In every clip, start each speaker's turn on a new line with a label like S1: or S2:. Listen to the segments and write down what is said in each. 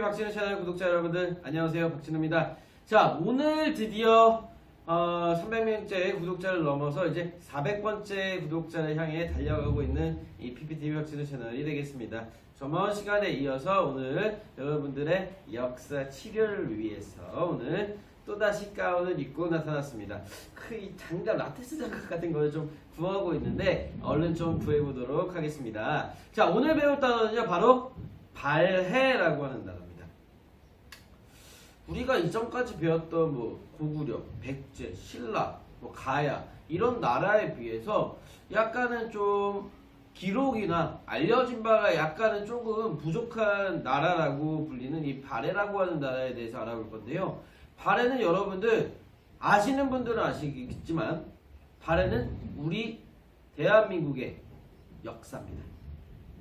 S1: 박진우 채널 구독자 여러분들 안녕하세요, 박진우입니다. 자, 오늘 드디어 300명째 구독자를 넘어서 이제 400번째 구독자를 향해 달려가고 있는 이 PPTV 박진우 채널이 되겠습니다. 저번 시간에 이어서 오늘 여러분들의 역사 치료를 위해서 오늘 또다시 가운을 입고 나타났습니다. 이 장갑, 라테스 장갑 같은 거를 좀 구하고 있는데 얼른 좀 구해보도록 하겠습니다. 자, 오늘 배울 단어는요, 바로 발해라고 하는 단어입니다. 우리가 이전까지 배웠던 고구려, 백제, 신라, 가야 이런 나라에 비해서 약간은 좀 기록이나 알려진 바가 약간은 조금 부족한 나라라고 불리는 이 발해라고 하는 나라에 대해서 알아볼 건데요. 발해는 여러분들 아시는 분들은 아시겠지만 발해는 우리 대한민국의 역사입니다.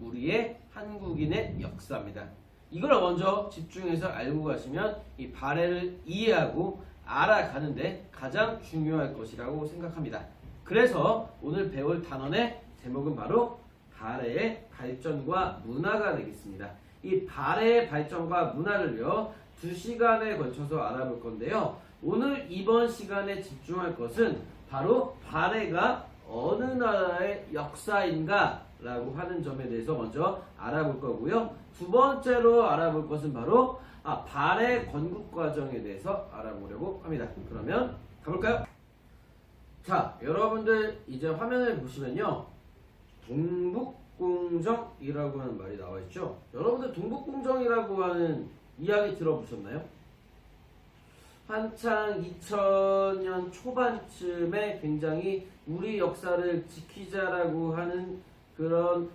S1: 우리의 한국인의 역사입니다. 이걸 먼저 집중해서 알고 가시면 이 발해를 이해하고 알아가는데 가장 중요할 것이라고 생각합니다. 그래서 오늘 배울 단원의 제목은 바로 발해의 발전과 문화가 되겠습니다. 이 발해의 발전과 문화를요, 2시간에 걸쳐서 알아볼 건데요. 오늘 이번 시간에 집중할 것은 바로 발해가 어느 나라의 역사인가 라고 하는 점에 대해서 먼저 알아볼 거고요. 두 번째로 알아볼 것은 바로 발해 건국 과정에 대해서 알아보려고 합니다. 그러면 가볼까요? 자, 여러분들 이제 화면을 보시면요, 동북공정이라고 하는 말이 나와 있죠. 여러분들 동북공정이라고 하는 이야기 들어보셨나요? 한창 2000년 초반쯤에 굉장히 우리 역사를 지키자라고 하는 그런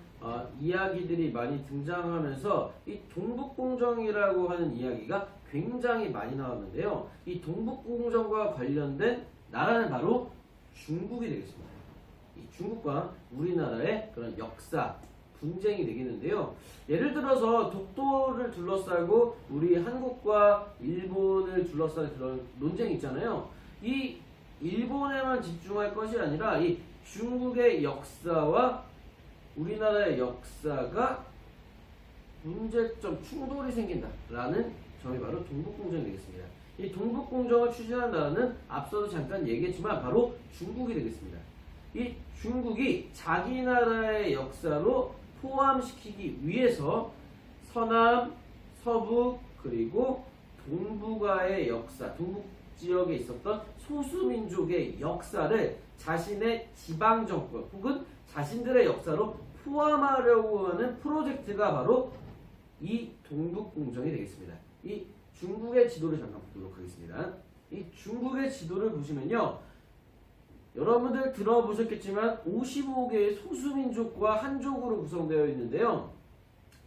S1: 이야기들이 많이 등장하면서 이 동북공정이라고 하는 이야기가 굉장히 많이 나왔는데요. 이 동북공정과 관련된 나라는 바로 중국이 되겠습니다. 이 중국과 우리나라의 그런 역사, 분쟁이 되겠는데요. 예를 들어서 독도를 둘러싸고 우리 한국과 일본을 둘러싼 그런 논쟁이 있잖아요. 이 일본에만 집중할 것이 아니라 이 중국의 역사와 우리나라의 역사가 문제점, 충돌이 생긴다라는 점이 바로 동북공정이 되겠습니다. 이 동북공정을 추진한 나라는 앞서도 잠깐 얘기했지만 바로 중국이 되겠습니다. 이 중국이 자기 나라의 역사로 포함시키기 위해서 서남, 서북, 그리고 동북아의 역사, 동북 지역에 있었던 소수민족의 역사를 자신의 지방정권 혹은 자신들의 역사로 포함하려고 하는 프로젝트가 바로 이 동북공정이 되겠습니다. 이 중국의 지도를 잠깐 보도록 하겠습니다. 이 중국의 지도를 보시면요, 여러분들 들어보셨겠지만 55개의 소수민족과 한족으로 구성되어 있는데요.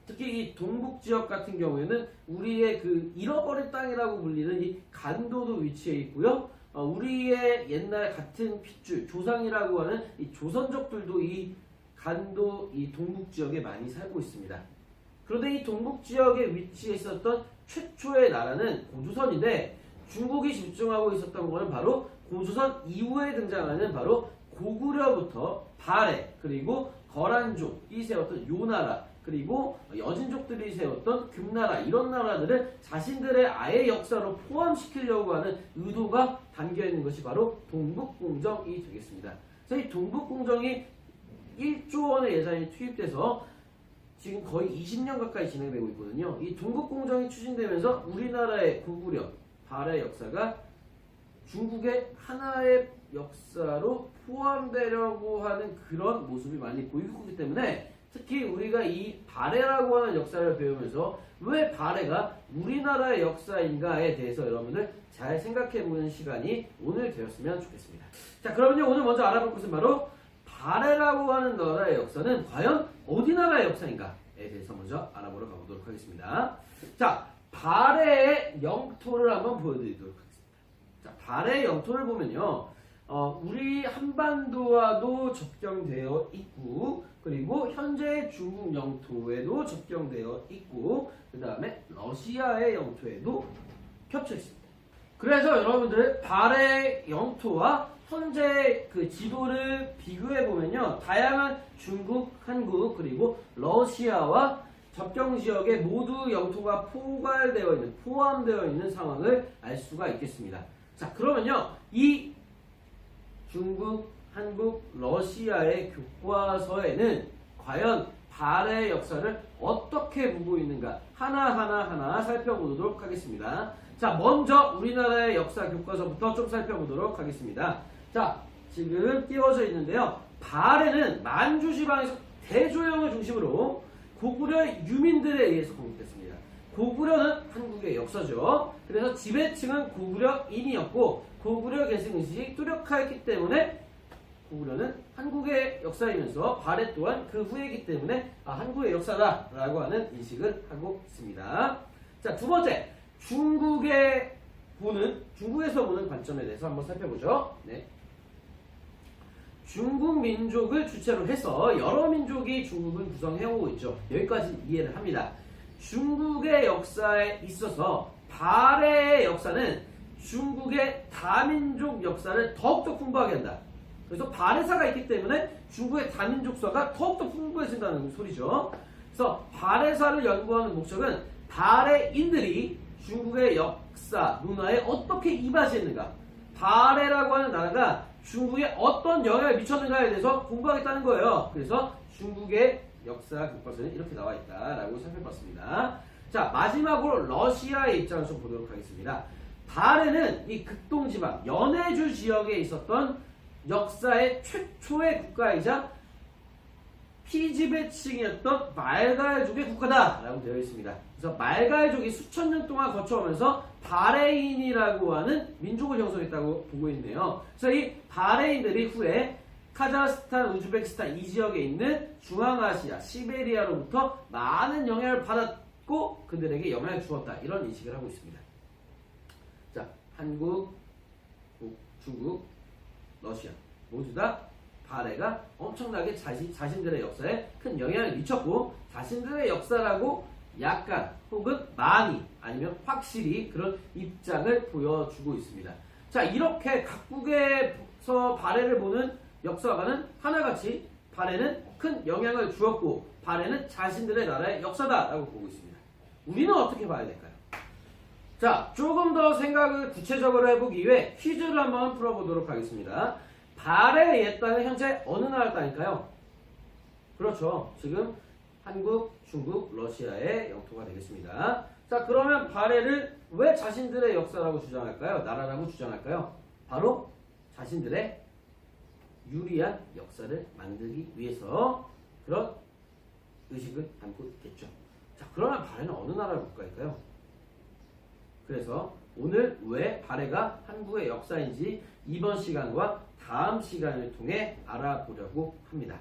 S1: 특히 이 동북지역 같은 경우에는 우리의 그 잃어버린 땅이라고 불리는 이 간도도 위치해 있고요. 우리의 옛날 같은 핏줄, 조상이라고 하는 이 조선족들도 이 간도, 이 동북지역에 많이 살고 있습니다. 그런데 이 동북지역에 위치해 있었던 최초의 나라는 고조선인데, 중국이 집중하고 있었던 것은 바로 고조선 이후에 등장하는 바로 고구려부터 발해, 그리고 거란족이 세웠던 요나라, 그리고 여진족들이 세웠던 금나라, 이런 나라들을 자신들의 아예 역사로 포함시키려고 하는 의도가 담겨있는 것이 바로 동북공정이 되겠습니다. 그래서 이 동북공정이 1조 원의 예산이 투입돼서 지금 거의 20년 가까이 진행되고 있거든요. 이 동북공정이 추진되면서 우리나라의 고구려, 발해 역사가 중국의 하나의 역사로 포함되려고 하는 그런 모습이 많이 보이고 있기 때문에, 특히 우리가 이 발해라고 하는 역사를 배우면서 왜 발해가 우리나라의 역사인가에 대해서 여러분들 잘 생각해보는 시간이 오늘 되었으면 좋겠습니다. 자, 그러면요, 오늘 먼저 알아볼 것은 바로 발해라고 하는 나라의 역사는 과연 어디 나라의 역사인가에 대해서 먼저 알아보러 가보도록 하겠습니다. 자, 발해의 영토를 한번 보여드리도록 하겠습니다. 자, 발해의 영토를 보면요, 우리 한반도와도 접경되어 있고, 그리고 현재 중국 영토에도 접경되어 있고, 그 다음에 러시아의 영토에도 겹쳐 있습니다. 그래서 여러분들 발해 영토와 현재 그 지도를 비교해 보면요, 다양한 중국, 한국, 그리고 러시아와 접경 지역에 모두 영토가 포함되어 있는 상황을 알 수가 있겠습니다. 자, 그러면요, 이 중국, 한국, 러시아의 교과서에는 과연 발해의 역사를 어떻게 보고 있는가 하나하나 살펴보도록 하겠습니다. 자, 먼저 우리나라의 역사 교과서부터 좀 살펴보도록 하겠습니다. 자, 지금 띄워져 있는데요. 발해는 만주지방에서 대조영을 중심으로 고구려 유민들에 의해서 건국됐습니다. 고구려는 한국의 역사죠. 그래서 지배층은 고구려인이었고 고구려 계승의식이 뚜렷하였기 때문에 고구려는 한국의 역사이면서 발해 또한 그 후이기 때문에 한국의 역사다라고 하는 인식을 하고 있습니다. 자, 두 번째, 중국에서 보는 관점에 대해서 한번 살펴보죠. 네. 중국 민족을 주체로 해서 여러 민족이 중국을 구성해오고 있죠. 여기까지 이해를 합니다. 중국의 역사에 있어서 발해의 역사는 중국의 다민족 역사를 더욱더 풍부하게 한다. 그래서 발해사가 있기 때문에 중국의 다민족사가 더욱더 풍부해진다는 소리죠. 그래서 발해사를 연구하는 목적은 발해인들이 중국의 역사, 문화에 어떻게 이바지했는가, 발해라고 하는 나라가 중국에 어떤 영향을 미쳤는가에 대해서 공부하겠다는 거예요. 그래서 중국의 역사 교과서는 이렇게 나와 있다라고 살펴봤습니다. 자, 마지막으로 러시아의 입장을 좀 보도록 하겠습니다. 발해는 이 극동지방 연해주 지역에 있었던 역사의 최초의 국가이자 피지배층이었던 말갈족의 국가다라고 되어 있습니다. 그래서 말갈족이 수천 년 동안 거쳐오면서 발해인이라고 하는 민족을 형성했다고 보고 있네요. 그래서 이 발해인들이 후에 카자흐스탄, 우즈베키스탄 이 지역에 있는 중앙아시아, 시베리아로부터 많은 영향을 받았고 그들에게 영향을 주었다. 이런 인식을 하고 있습니다. 자, 한국, 중국, 러시아 모두 다 발해가 엄청나게 자신들의 역사에 큰 영향을 미쳤고 자신들의 역사라고 약간 혹은 많이 아니면 확실히 그런 입장을 보여주고 있습니다. 자, 이렇게 각국에서 발해를 보는 역사가는 하나같이 발해는 큰 영향을 주었고 발해는 자신들의 나라의 역사다라고 보고 있습니다. 우리는 어떻게 봐야 될까요? 자, 조금 더 생각을 구체적으로 해보기 위해 퀴즈를 한번 풀어보도록 하겠습니다. 발해의 옛 땅은 현재 어느 나라 땅일까요? 그렇죠. 지금 한국, 중국, 러시아의 영토가 되겠습니다. 자, 그러면 발해를 왜 자신들의 역사라고 주장할까요? 나라라고 주장할까요? 바로 자신들의 유리한 역사를 만들기 위해서 그런 의식을 담고 있겠죠. 자, 그러면 발해는 어느 나라 국가일까요? 그래서 오늘 왜 발해가 한국의 역사인지 이번 시간과 다음 시간을 통해 알아보려고 합니다.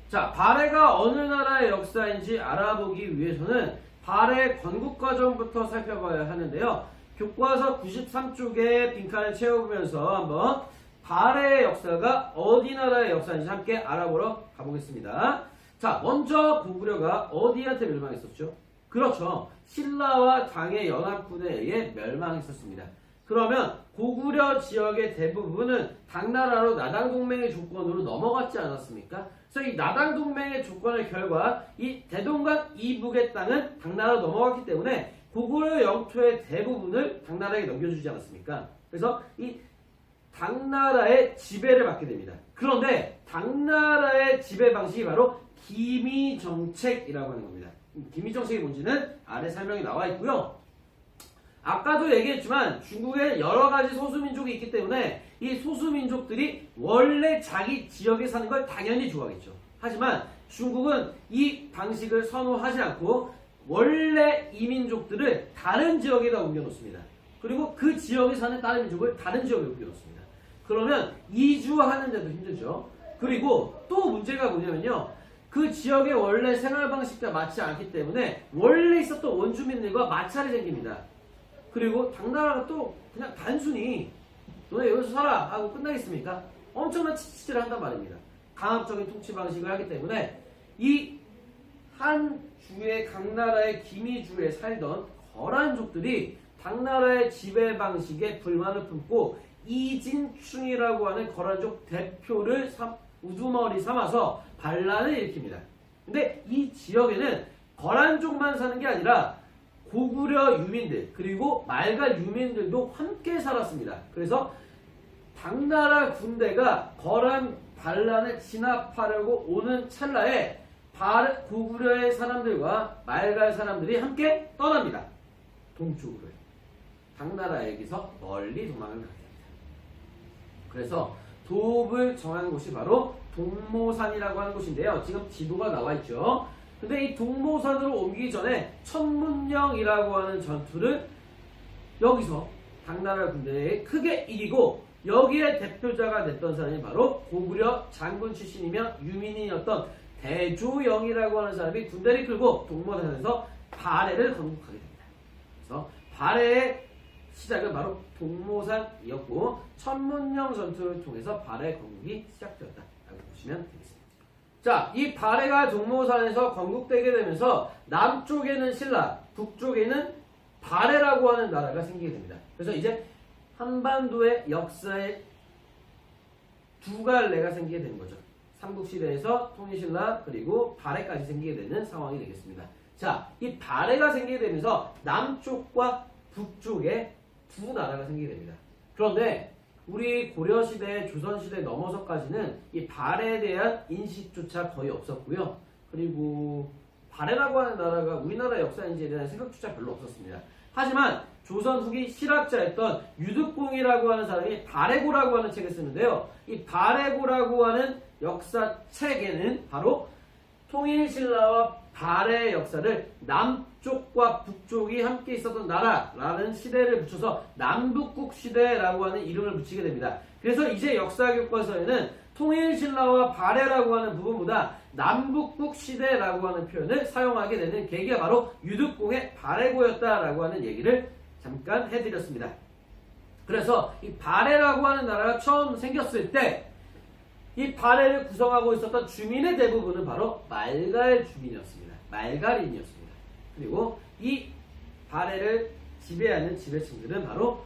S1: 자, 발해가 어느 나라의 역사인지 알아보기 위해서는 발해 건국 과정부터 살펴봐야 하는데요. 교과서 93쪽에 빈칸을 채워보면서 한번 발해의 역사가 어디 나라의 역사인지 함께 알아보러 가보겠습니다. 자, 먼저 고구려가 어디한테 멸망했었죠? 그렇죠. 신라와 당의 연합군에 의해 멸망했었습니다. 그러면 고구려 지역의 대부분은 당나라로 나당동맹의 조건으로 넘어갔지 않았습니까? 그래서 이 나당동맹의 조건의 결과 이 대동강 이북의 땅은 당나라로 넘어갔기 때문에 고구려 영토의 대부분을 당나라에게 넘겨주지 않았습니까? 그래서 이 당나라의 지배를 받게 됩니다. 그런데 당나라의 지배 방식이 바로 기미정책이라고 하는 겁니다. 기미정책이 뭔지는 아래 설명이 나와 있고요. 아까도 얘기했지만 중국에 여러 가지 소수민족이 있기 때문에 이 소수민족들이 원래 자기 지역에 사는 걸 당연히 좋아하겠죠. 하지만 중국은 이 방식을 선호하지 않고 원래 이 민족들을 다른 지역에다 옮겨놓습니다. 그리고 그 지역에 사는 다른 민족을 다른 지역에 옮겨놓습니다. 그러면 이주하는데도 힘들죠. 그리고 또 문제가 뭐냐면요. 그 지역의 원래 생활 방식과 맞지 않기 때문에 원래 있었던 원주민들과 마찰이 생깁니다. 그리고 당나라가 또 그냥 단순히 너네 여기서 살아 하고 끝나겠습니까? 엄청난 치치질을 한단 말입니다. 강압적인 통치 방식을 하기 때문에 이 한 주의 각 나라의 기미주에 살던 거란족들이 당나라의 지배 방식에 불만을 품고 이진충이라고 하는 거란족 대표를 우두머리 삼아서 반란을 일으킵니다. 근데 이 지역에는 거란족만 사는 게 아니라 고구려 유민들 그리고 말갈 유민들도 함께 살았습니다. 그래서 당나라 군대가 거란 반란을 진압하려고 오는 찰나에 고구려의 사람들과 말갈 사람들이 함께 떠납니다. 동쪽으로. 당나라에게서 멀리 도망을 가게 됩니다. 그래서 도읍을 정하는 곳이 바로 동모산이라고 하는 곳인데요. 지금 지도가 나와 있죠. 근데 이 동모산으로 옮기기 전에 천문령이라고 하는 전투를 여기서 당나라 군대에 크게 이기고 여기에 대표자가 됐던 사람이 바로 고구려 장군 출신이며 유민이었던 대조영이라고 하는 사람이 군대를 끌고 동모산에서 발해를 건국하게 됩니다. 그래서 발해의 시작은 바로 동모산이었고 천문령 전투를 통해서 발해 건국이 시작되었다라고 보시면 되겠습니다. 자, 이 발해가 동모산에서 건국되게 되면서 남쪽에는 신라, 북쪽에는 발해라고 하는 나라가 생기게 됩니다. 그래서 이제 한반도의 역사에 두 갈래가 생기게 되는 거죠. 삼국시대에서 통일신라 그리고 발해까지 생기게 되는 상황이 되겠습니다. 자, 이 발해가 생기게 되면서 남쪽과 북쪽에 두 나라가 생기게 됩니다. 그런데 우리 고려시대, 조선시대 넘어서까지는 이 발해에 대한 인식조차 거의 없었고요. 그리고 발해라고 하는 나라가 우리나라 역사인지에 대한 생각조차 별로 없었습니다. 하지만 조선 후기 실학자였던 유득봉이라고 하는 사람이 발해고라고 하는 책을 쓰는데요. 이 발해고라고 하는 역사책에는 바로 통일신라와 발해의 역사를 남쪽과 북쪽이 함께 있었던 나라라는 시대를 붙여서 남북국 시대라고 하는 이름을 붙이게 됩니다. 그래서 이제 역사 교과서에는 통일신라와 발해라고 하는 부분보다 남북국 시대라고 하는 표현을 사용하게 되는 계기가 바로 유득공의 발해고였다라고 하는 얘기를 잠깐 해드렸습니다. 그래서 이 발해라고 하는 나라가 처음 생겼을 때 이 발해를 구성하고 있었던 주민의 대부분은 바로 말갈 주민이었습니다. 말갈인이었습니다. 그리고 이 발해를 지배하는 지배층들은 바로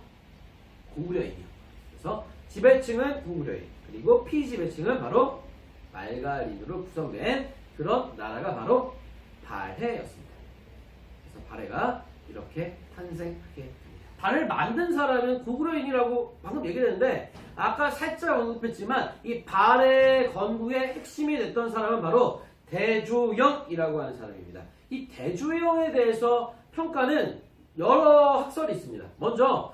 S1: 고구려인이요. 그래서 지배층은 고구려인, 그리고 피지배층은 바로 말갈인으로 구성된 그런 나라가 바로 발해였습니다. 그래서 발해가 이렇게 탄생하게 됩니다. 발해를 만든 사람은 고구려인이라고 방금 얘기했는데 아까 살짝 언급했지만 이 발해 건국의 핵심이 됐던 사람은 바로 대조영이라고 하는 사람입니다. 이 대조영에 대해서 평가는 여러 학설이 있습니다. 먼저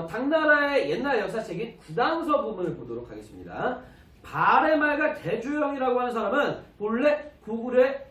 S1: 당나라의 옛날 역사책인 구당서 부분을 보도록 하겠습니다. 발해 말갈 대조영이라고 하는 사람은 본래 고구려의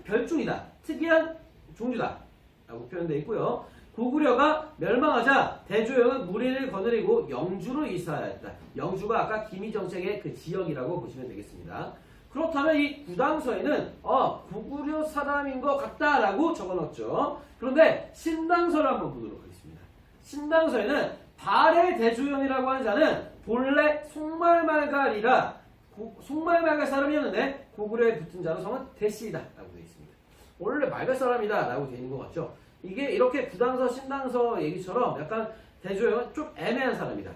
S1: 별종이다. 특이한 종류다. 라고 표현되어 있고요. 고구려가 멸망하자 대조영은 무리를 거느리고 영주로 이사하였다. 영주가 아까 기미정책의 그 지역이라고 보시면 되겠습니다. 그렇다면 이 구당서에는 고구려 사람인 것 같다라고 적어놨죠. 그런데 신당서를 한번 보도록 하겠습니다. 신당서에는 발해 대조영이라고 하는 자는 본래 송말말갈이라 송말말갈 사람이었는데 고구려에 붙은 자로 성은 대씨이다 라고 되어 있습니다. 원래 말갈 사람이다 라고 되어 있는 것 같죠. 이게 이렇게 구당서, 신당서 얘기처럼 약간 대조영은 좀 애매한 사람이다.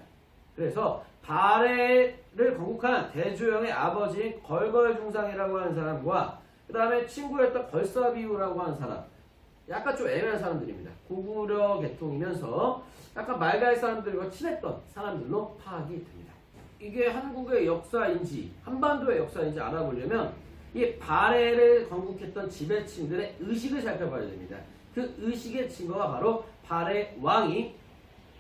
S1: 그래서 발해를 건국한 대조영의 아버지인 걸걸중상이라고 하는 사람과 그 다음에 친구였던 걸사비우라고 하는 사람, 약간 좀 애매한 사람들입니다. 고구려 계통이면서 약간 말갈 사람들과 친했던 사람들로 파악이 됩니다. 이게 한국의 역사인지 한반도의 역사인지 알아보려면 이 발해를 건국했던 지배층들의 의식을 살펴봐야 됩니다. 그 의식의 증거가 바로 발해 왕이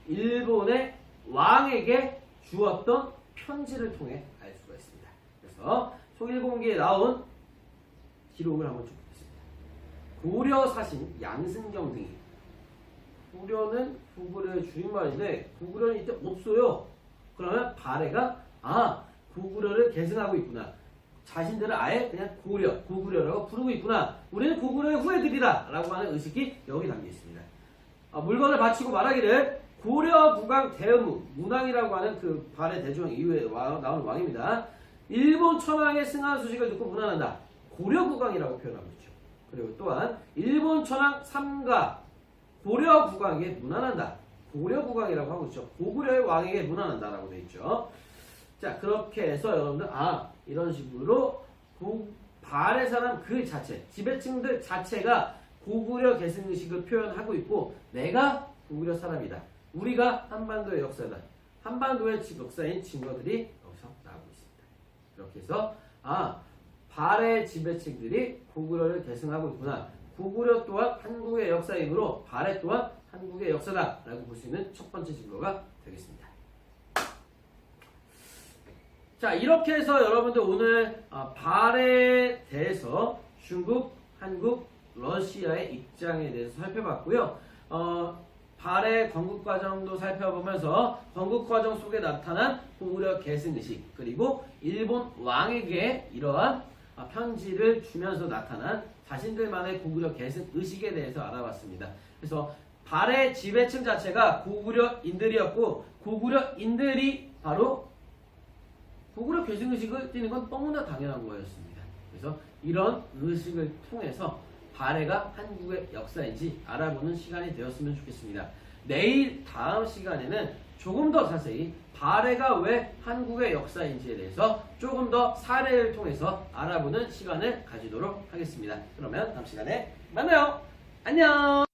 S1: 일본의 왕에게 주었던 편지를 통해 알 수가 있습니다. 그래서 송일공기에 나온 기록을 한번 쭉 보겠습니다. 고려 사신 양승경 등이, 고려는 고구려의 줄임말인데 고구려는 이때 없어요. 그러면 발해가 고구려를 계승하고 있구나. 자신들을 아예 그냥 고구려라고 부르고 있구나. 우리는 고구려의 후예들이다 라고 하는 의식이 여기 담겨 있습니다. 물건을 바치고 말하기를 고려 국왕 대의무, 문왕이라고 하는 그 발해 대조영 이후에 나온 왕입니다. 일본 천황의 승한 소식을 듣고 문안한다. 고려 국왕이라고 표현하고 있죠. 그리고 또한 일본 천황 삼가 고려 국왕에게 문안한다. 고려 국왕이라고 하고 있죠. 고구려의 왕에게 문안한다라고 되어 있죠. 자, 그렇게 해서 여러분들 이런 식으로 발해 사람 그 자체, 지배층들 자체가 고구려 계승의식을 표현하고 있고 내가 고구려 사람이다. 우리가 한반도의 역사다. 한반도의 역사인 증거들이 여기서 나오고 있습니다. 이렇게 해서 발해 지배층들이 고구려를 계승하고 있구나. 고구려 또한 한국의 역사이므로 발해 또한 한국의 역사다라고 볼 수 있는 첫 번째 증거가 되겠습니다. 자, 이렇게 해서 여러분들 오늘 발해에 대해서 중국, 한국, 러시아의 입장에 대해서 살펴봤고요. 발해 건국 과정도 살펴보면서 건국 과정 속에 나타난 고구려 계승의식, 그리고 일본 왕에게 이러한 편지를 주면서 나타난 자신들만의 고구려 계승의식에 대해서 알아봤습니다. 그래서 발해 지배층 자체가 고구려인들이었고 고구려인들이 바로 고구려 계승의식을 띠는 건 너무나 당연한 거였습니다. 그래서 이런 의식을 통해서 발해가 한국의 역사인지 알아보는 시간이 되었으면 좋겠습니다. 내일 다음 시간에는 조금 더 자세히 발해가 왜 한국의 역사인지에 대해서 조금 더 사례를 통해서 알아보는 시간을 가지도록 하겠습니다. 그러면 다음 시간에 만나요. 안녕.